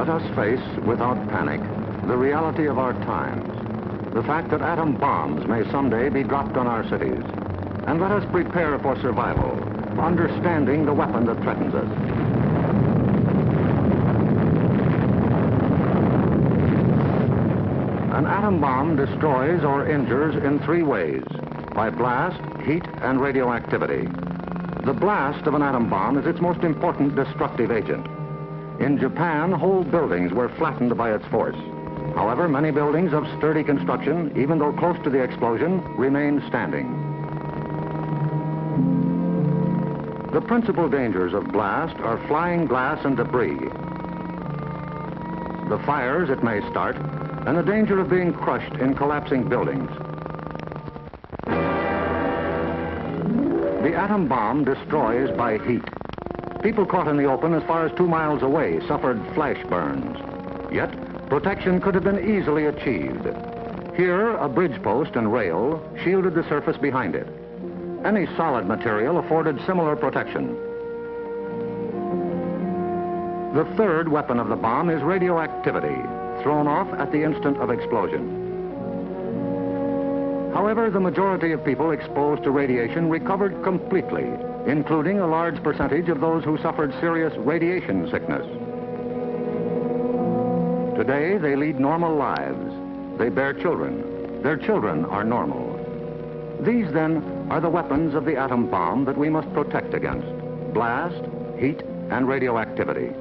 Let us face, without panic, the reality of our times. The fact that atom bombs may someday be dropped on our cities. And let us prepare for survival, understanding the weapon that threatens us. An atom bomb destroys or injures in three ways: by blast, heat, and radioactivity. The blast of an atom bomb is its most important destructive agent. In Japan, whole buildings were flattened by its force. However, many buildings of sturdy construction, even though close to the explosion, remained standing. The principal dangers of blast are flying glass and debris, the fires it may start, and the danger of being crushed in collapsing buildings. The atom bomb destroys by heat. People caught in the open as far as 2 miles away suffered flash burns. Yet, protection could have been easily achieved. Here, a bridge post and rail shielded the surface behind it. Any solid material afforded similar protection. The third weapon of the bomb is radioactivity, thrown off at the instant of explosion. However, the majority of people exposed to radiation recovered completely, including a large percentage of those who suffered serious radiation sickness. Today, they lead normal lives. They bear children. Their children are normal. These, then, are the weapons of the atom bomb that we must protect against: blast, heat, and radioactivity.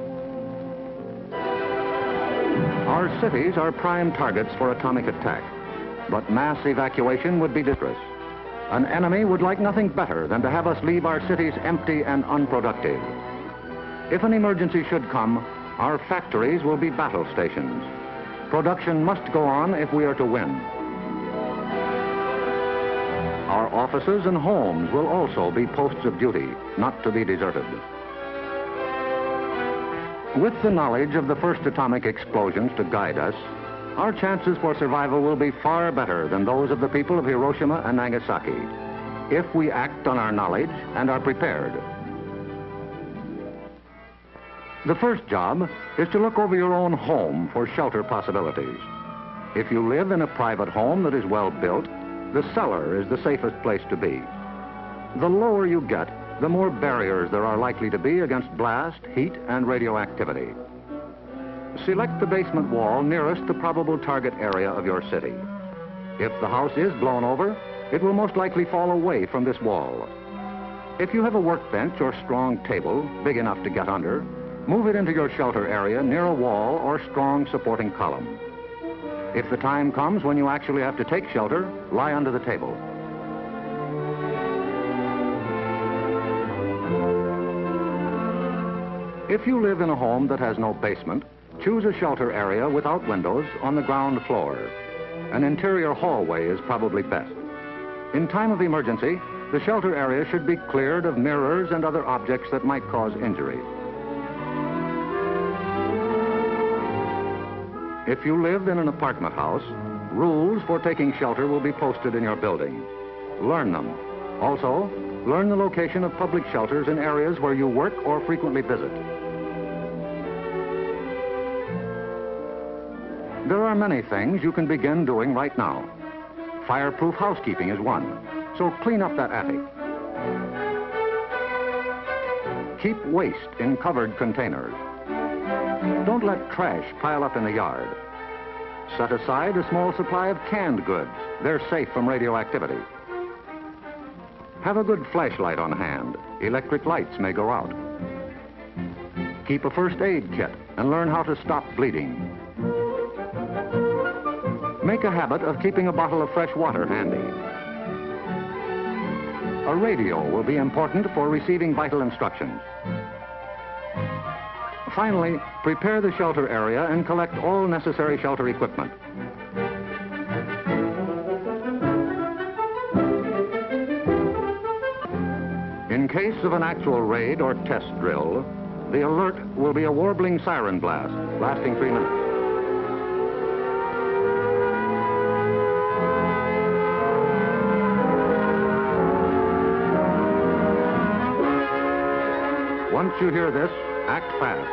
Our cities are prime targets for atomic attack, but mass evacuation would be dangerous. An enemy would like nothing better than to have us leave our cities empty and unproductive. If an emergency should come, our factories will be battle stations. Production must go on if we are to win. Our offices and homes will also be posts of duty, not to be deserted. With the knowledge of the first atomic explosions to guide us, our chances for survival will be far better than those of the people of Hiroshima and Nagasaki, if we act on our knowledge and are prepared. The first job is to look over your own home for shelter possibilities. If you live in a private home that is well built, the cellar is the safest place to be. The lower you get, the more barriers there are likely to be against blast, heat, and radioactivity. Select the basement wall nearest the probable target area of your city. If the house is blown over, it will most likely fall away from this wall. If you have a workbench or strong table big enough to get under, move it into your shelter area near a wall or strong supporting column. If the time comes when you actually have to take shelter, lie under the table. If you live in a home that has no basement, choose a shelter area without windows on the ground floor. An interior hallway is probably best. In time of emergency, the shelter area should be cleared of mirrors and other objects that might cause injury. If you live in an apartment house, rules for taking shelter will be posted in your building. Learn them. Also, learn the location of public shelters in areas where you work or frequently visit. There are many things you can begin doing right now. Fireproof housekeeping is one, so clean up that attic. Keep waste in covered containers. Don't let trash pile up in the yard. Set aside a small supply of canned goods. They're safe from radioactivity. Have a good flashlight on hand. Electric lights may go out. Keep a first aid kit and learn how to stop bleeding. Make a habit of keeping a bottle of fresh water handy. A radio will be important for receiving vital instructions. Finally, prepare the shelter area and collect all necessary shelter equipment. In case of an actual raid or test drill, the alert will be a warbling siren blast lasting 3 minutes. Once you hear this, act fast.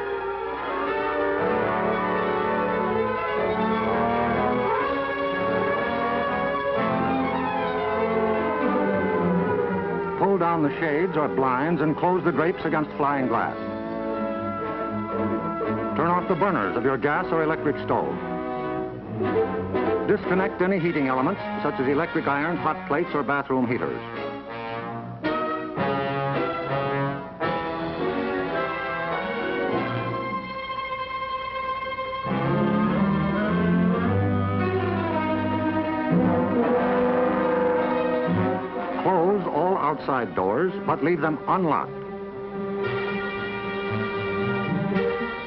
Pull down the shades or blinds and close the drapes against flying glass. Turn off the burners of your gas or electric stove. Disconnect any heating elements, such as electric irons, hot plates, or bathroom heaters. Close all outside doors, but leave them unlocked.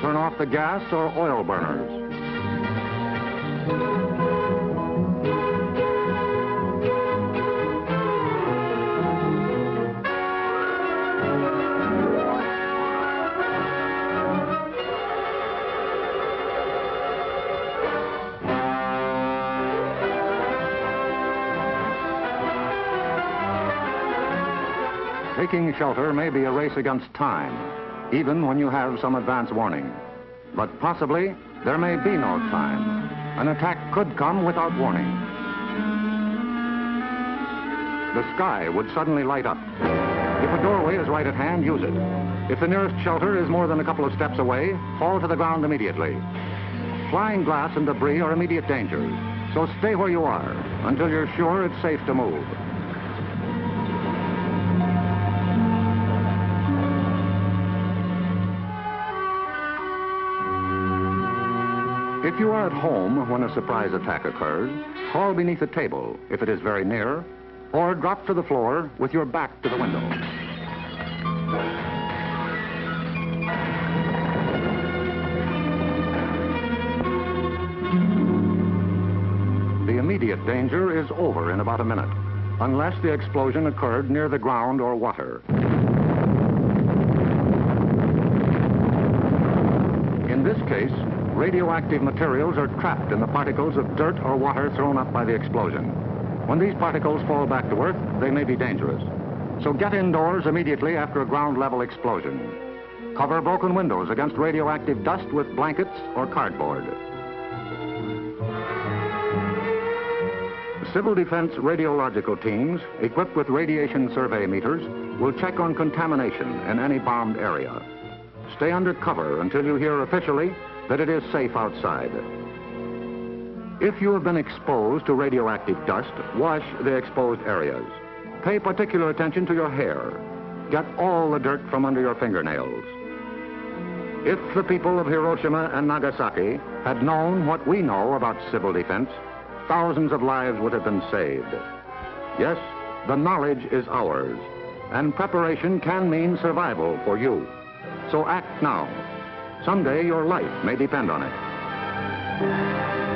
Turn off the gas or oil burners. Taking shelter may be a race against time, even when you have some advance warning. But possibly, there may be no time. An attack could come without warning. The sky would suddenly light up. If a doorway is right at hand, use it. If the nearest shelter is more than a couple of steps away, fall to the ground immediately. Flying glass and debris are immediate dangers, so stay where you are until you're sure it's safe to move. If you are at home when a surprise attack occurs, crawl beneath a table if it is very near, or drop to the floor with your back to the window. The immediate danger is over in about a minute, unless the explosion occurred near the ground or water. In this case, radioactive materials are trapped in the particles of dirt or water thrown up by the explosion. When these particles fall back to Earth, they may be dangerous. So get indoors immediately after a ground-level explosion. Cover broken windows against radioactive dust with blankets or cardboard. Civil defense radiological teams, equipped with radiation survey meters, will check on contamination in any bombed area. Stay under cover until you hear officially that it is safe outside. If you have been exposed to radioactive dust, wash the exposed areas. Pay particular attention to your hair. Get all the dirt from under your fingernails. If the people of Hiroshima and Nagasaki had known what we know about civil defense, thousands of lives would have been saved. Yes, the knowledge is ours, and preparation can mean survival for you. So act now. Someday your life may depend on it.